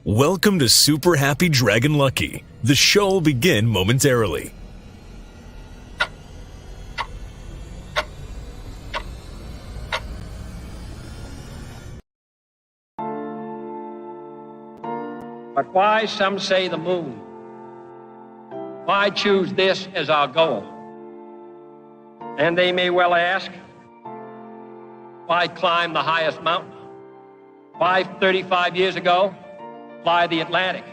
Welcome to Super Happy Dragon Lucky. The show will begin momentarily. But why, some say, the moon? Why choose this as our goal? And they may well ask, why climb the highest mountain? Why, 35 years ago, fly the Atlantic?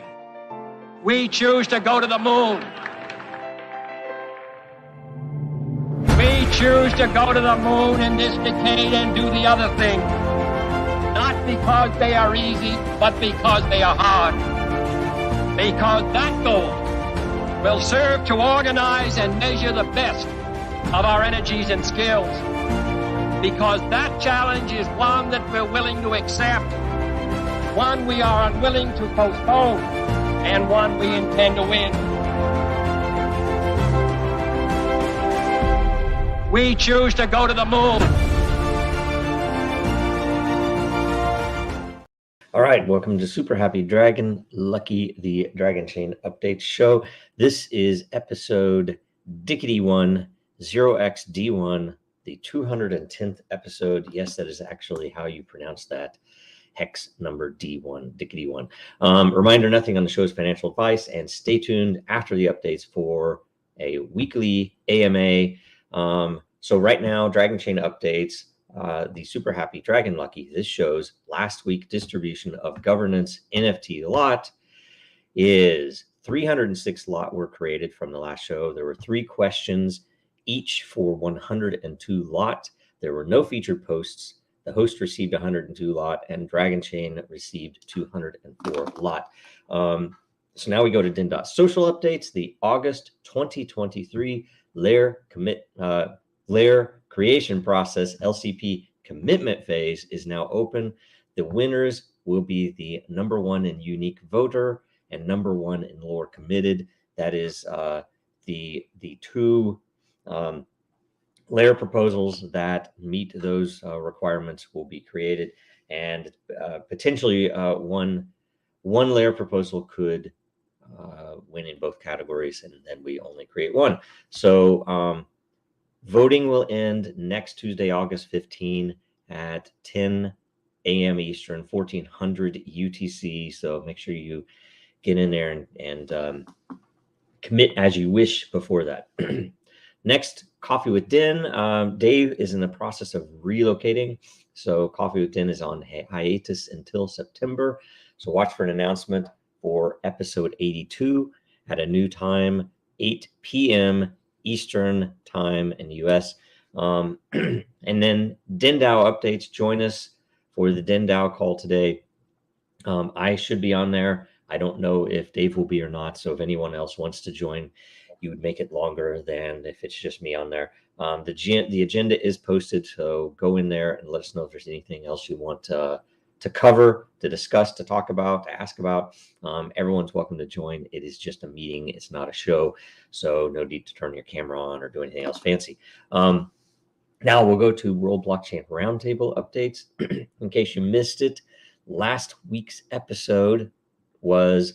We choose to go to the moon. We choose to go to the moon in this decade and do the other thing. Not because they are easy, but because they are hard. Because that goal will serve to organize and measure the best of our energies and skills. Because that challenge is one that we're willing to accept, one we are unwilling to postpone, and one we intend to win. We choose to go to the moon. All right, welcome to Super Happy Dragon Lucky, the Dragonchain Updates show. This is episode Dickety-1, 0xd1, the 210th episode. Yes, that is actually how you pronounce that. Hex number D1, Dickety-1. Reminder, nothing on the show is financial advice, and stay tuned after the updates for a weekly AMA. So right now, Dragonchain Updates, the Super Happy Dragon Lucky, this show's last week distribution of governance NFT lot is 306 lot were created from the last show. There were 3 questions, each for 102 lot. There were no featured posts. The host received 102 lot, and Dragonchain received 204 lot. So now we go to Den.Social updates. The August 2023 layer creation process, LCP commitment phase, is now open. The winners will be the #1 in unique voter and #1 in lore committed. That is the 2 layer proposals that meet those requirements will be created, and potentially one layer proposal could win in both categories, and then we only create one. So voting will end next Tuesday, August 15 at 10 a.m. Eastern, 1400 UTC. So make sure you get in there and commit as you wish before that. Next, Coffee with Den. Dave is in the process of relocating, so Coffee with Den is on hiatus until September. So watch for an announcement for episode 82 at a new time, 8 p.m. Eastern time in the US. And then DenDAO updates. Join us for the DenDAO call today. I should be on there. I don't know if Dave will be or not. So if anyone else wants to join, you would make it longer than if it's just me on there. The agenda is posted, so go in there and let us know if there's anything else you want to cover, to discuss, to talk about, to ask about. Everyone's welcome to join. It is just a meeting. It's not a show, so no need to turn your camera on or do anything else fancy. Now we'll go to World Blockchain Roundtable updates. In case you missed it, last week's episode was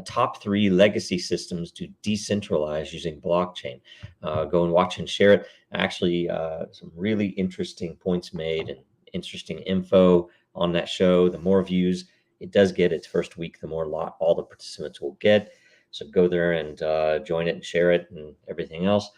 top 3 legacy systems to decentralize using blockchain. Go and watch and share it. Actually, some really interesting points made and interesting info on that show. The more views it does get its first week, the more all the participants will get. So go there and join it and share it and everything else.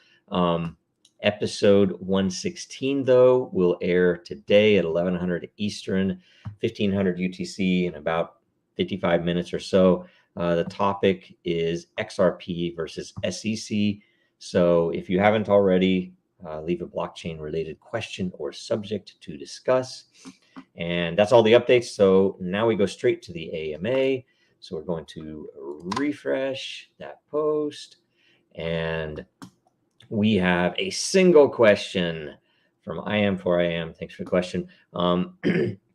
Episode 116, though, will air today at 1100 Eastern, 1500 UTC, in about 55 minutes or so. The topic is XRP versus SEC. So if you haven't already, leave a blockchain related question or subject to discuss. And that's all the updates. So now we go straight to the AMA. So we're going to refresh that post, and we have a single question from IM4IM. Thanks for the question.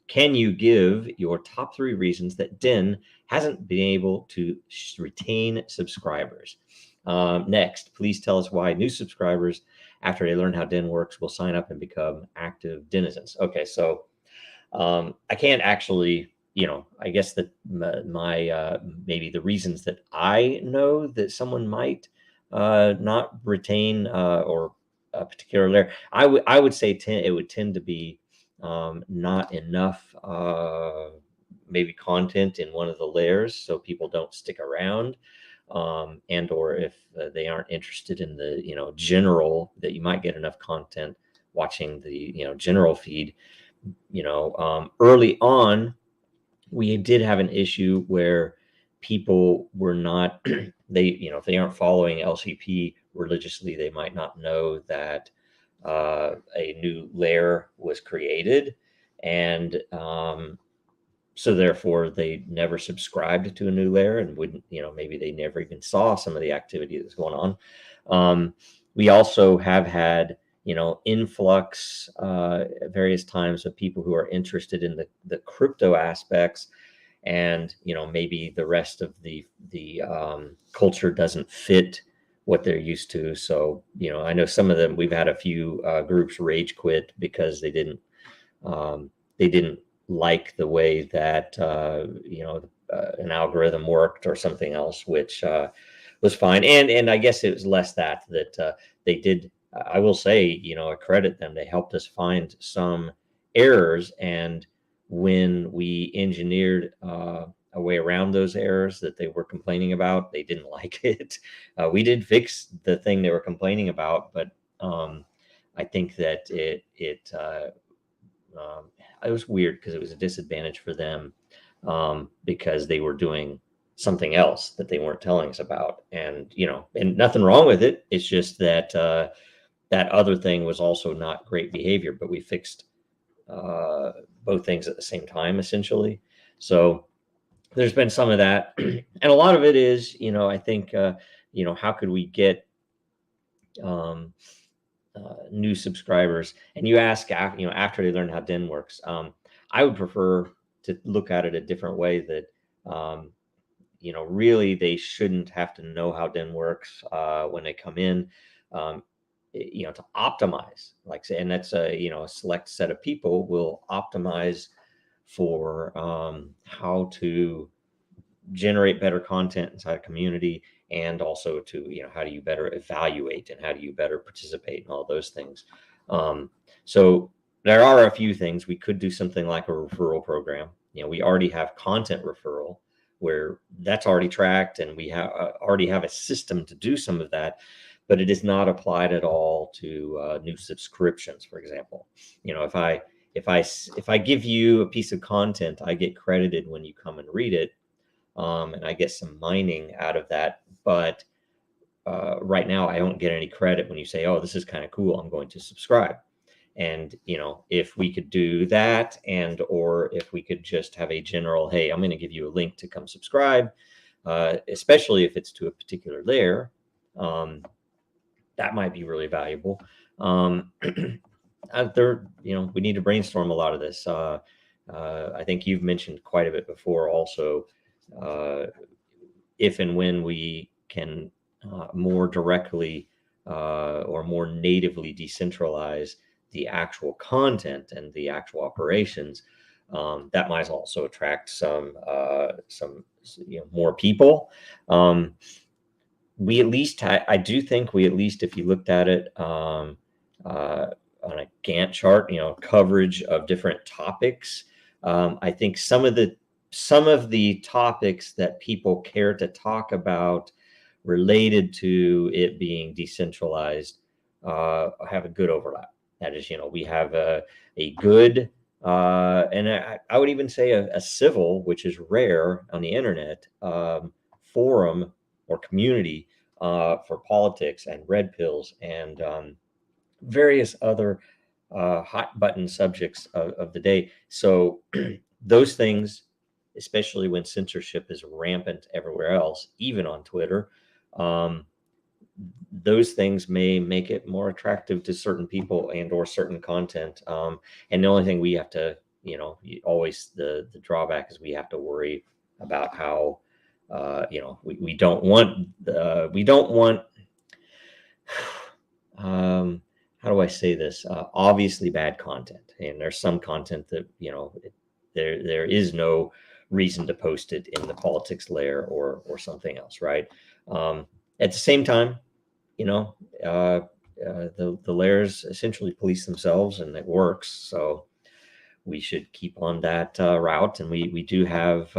Can you give your top 3 reasons that Den hasn't been able to retain subscribers? Next, please tell us why new subscribers, after they learn how Den works, will sign up and become active denizens. Okay, so I can't actually I guess that my maybe the reasons that I know that someone might not retain or a particular layer, I would say it would tend to be not enough maybe content in one of the layers, so people don't stick around, and or if they aren't interested in the general, that you might get enough content watching the general feed. Early on, we did have an issue where people were not if they aren't following LCP religiously, they might not know that a new layer was created, and so therefore they never subscribed to a new layer and wouldn't, maybe they never even saw some of the activity that's going on. We also have had influx at various times of people who are interested in the crypto aspects, and maybe the rest of the culture doesn't fit what they're used to. So I know some of them, we've had a few groups rage quit because they didn't like the way that an algorithm worked or something else, which was fine. And I guess it was less that they did. I will say, I credit them. They helped us find some errors, and when we engineered a way around those errors that they were complaining about, they didn't like it. We did fix the thing they were complaining about, but I think that it was weird because it was a disadvantage for them, because they were doing something else that they weren't telling us about, and and nothing wrong with it. It's just that that other thing was also not great behavior, but we fixed both things at the same time, essentially. So there's been some of that, and a lot of it is, I think, how could we get new subscribers? And you ask, after they learn how Den works. I would prefer to look at it a different way, that really they shouldn't have to know how Den works when they come in, to optimize, like say, and that's a select set of people will optimize for how to generate better content inside a community, and also to how do you better evaluate, and how do you better participate, and all those things. So there are a few things. We could do something like a referral program. We already have content referral, where that's already tracked, and we have already have a system to do some of that, but it is not applied at all to new subscriptions. For example, if I give you a piece of content, I get credited when you come and read it, and I get some mining out of that. But right now, I don't get any credit when you say, "Oh, this is kind of cool, I'm going to subscribe." And if we could do that, and or if we could just have a general, "Hey, I'm going to give you a link to come subscribe," especially if it's to a particular layer, that might be really valuable. We need to brainstorm a lot of this. I think you've mentioned quite a bit before also, if and when we can more directly or more natively decentralize the actual content and the actual operations, that might also attract some more people. We at least, I do think we at least, if you looked at it on a Gantt chart, coverage of different topics. I think some of the topics that people care to talk about related to it being decentralized have a good overlap. That is, we have a good, and I would even say a civil, which is rare on the internet, forum or community for politics and red pills and various other hot button subjects of the day. So those things, especially when censorship is rampant everywhere else, even on Twitter, those things may make it more attractive to certain people and or certain content. And the only thing we have to, always the drawback is we have to worry about how, we don't want, how do I say this? Obviously bad content. And there's some content that, there is no reason to post it in the politics layer or something else, right? At the same time, you know, the layers essentially police themselves, and it works. So we should keep on that route, and we do have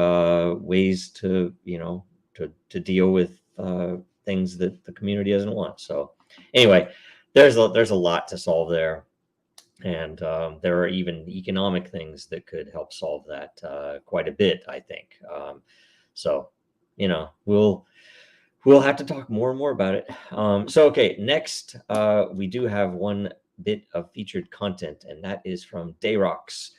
ways to, you know, to deal with things that the community doesn't want. So anyway, there's a lot to solve there, and there are even economic things that could help solve that quite a bit, I think. So, you know, we'll have to talk more and more about it. So, okay, next, we do have one bit of featured content, and that is from Dayrox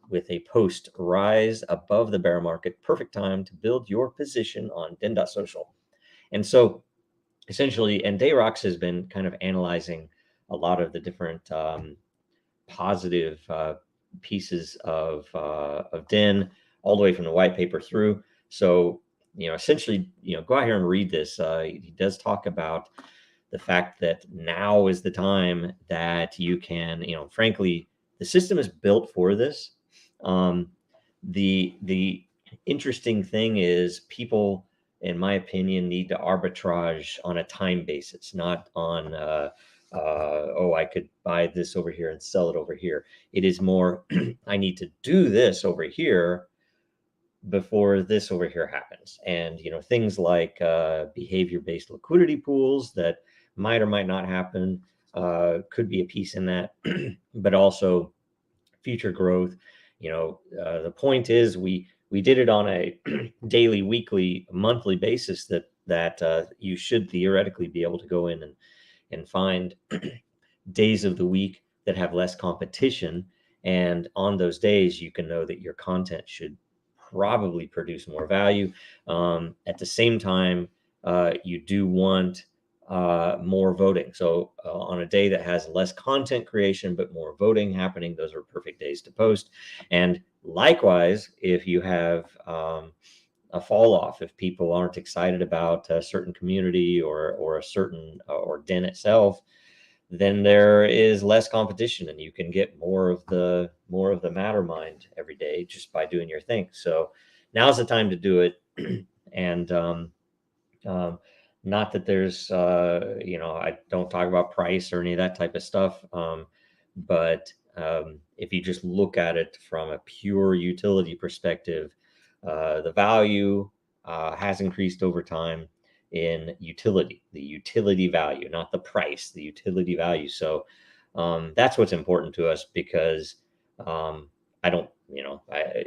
with a post, "Rise above the bear market, perfect time to build your position on Den.Social." And so, essentially, and Dayrox has been kind of analyzing a lot of the different positive pieces of Den, all the way from the white paper through. So, you know, essentially, you know, go out here and read this. He does talk about the fact that now is the time that you can, you know, frankly, the system is built for this. The interesting thing is, people, in my opinion, need to arbitrage on a time basis, not on oh, I could buy this over here and sell it over here. It is more, I need to do this over here before this over here happens. And, you know, things like behavior-based liquidity pools that might or might not happen could be a piece in that, but also future growth. You know, the point is, we did it on a daily, weekly, monthly basis that you should theoretically be able to go in and find days of the week that have less competition. And on those days, you can know that your content should probably produce more value. At the same time, you do want more voting. So on a day that has less content creation but more voting happening, those are perfect days to post. And likewise, if you have a fall off, if people aren't excited about a certain community or a certain or Den itself, then there is less competition, and you can get more of the Mattermind every day just by doing your thing. So now's the time to do it. And not that there's you know, I don't talk about price or any of that type of stuff, but if you just look at it from a pure utility perspective, the value has increased over time in utility, the utility value, not the price, the utility value. So that's what's important to us, because I don't, you know, I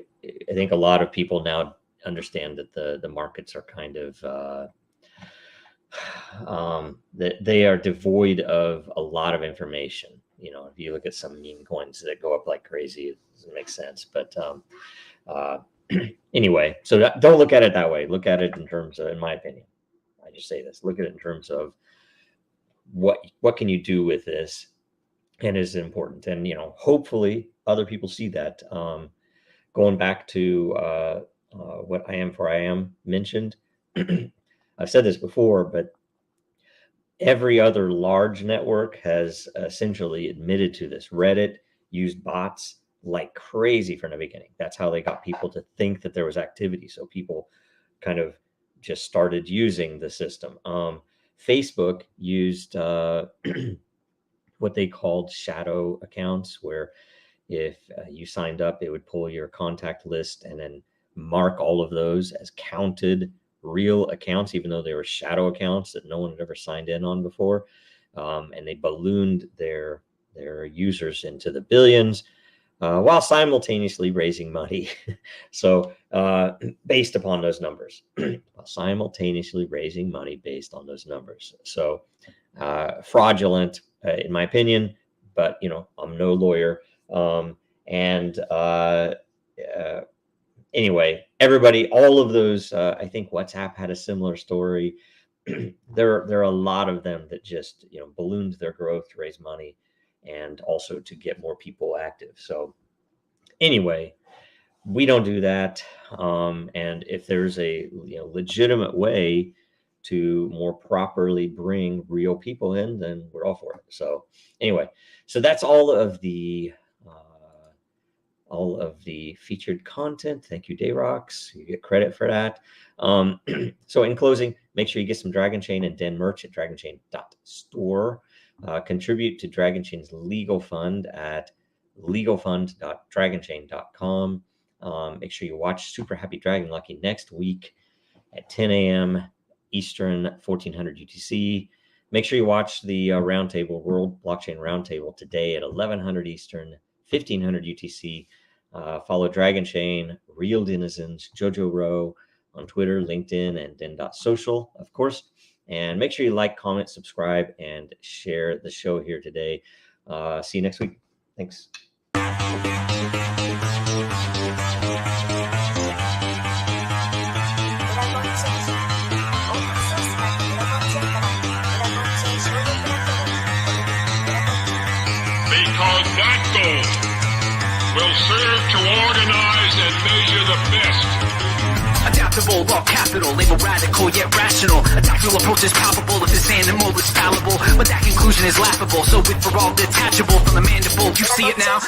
think a lot of people now understand that the markets are kind of that they are devoid of a lot of information. You know, if you look at some meme coins that go up like crazy, it doesn't make sense. But anyway, so don't look at it that way. Look at it in terms of, in my opinion, I just say this, look at it in terms of what can you do with this, and is it important? And, you know, hopefully other people see that. Going back to what I am for I am mentioned, I've said this before, but every other large network has essentially admitted to this. Reddit used bots like crazy from the beginning. That's how they got people to think that there was activity. So people kind of just started using the system. Facebook used what they called shadow accounts, where if you signed up, it would pull your contact list and then mark all of those as counted real accounts, even though they were shadow accounts that no one had ever signed in on before. And they ballooned their users into the billions while simultaneously raising money. So based upon those numbers, simultaneously raising money based on those numbers. So fraudulent, in my opinion, but, you know, I'm no lawyer. Anyway, everybody, all of those, I think WhatsApp had a similar story. There are a lot of them that just, you know, ballooned their growth to raise money and also to get more people active. So anyway, we don't do that. And if there's a, you know, legitimate way to more properly bring real people in, then we're all for it. So anyway, so that's all of the all of the featured content. Thank you, Dayrox. You get credit for that. So in closing, make sure you get some Dragonchain and Den merch at Dragonchain.Store. Contribute to Dragonchain's legal fund at legalfund.dragonchain.com. Make sure you watch Super Happy Dragon Lucky next week at 10 a.m. Eastern, 1400 UTC. Make sure you watch the Roundtable, World Blockchain Roundtable today at 1100 Eastern, 1500 UTC. Follow Dragonchain, Real Denizens, Jojo Row on Twitter, LinkedIn, and Den.Social, of course. And make sure you like, comment, subscribe, and share the show here today. See you next week. Thanks. Because that goal will serve to organize and measure the best. Adaptable, all capital, label radical yet rational. A tactical approach is palpable if this animal is fallible. But that conclusion is laughable, so with for all detachable from the mandible, you see it now.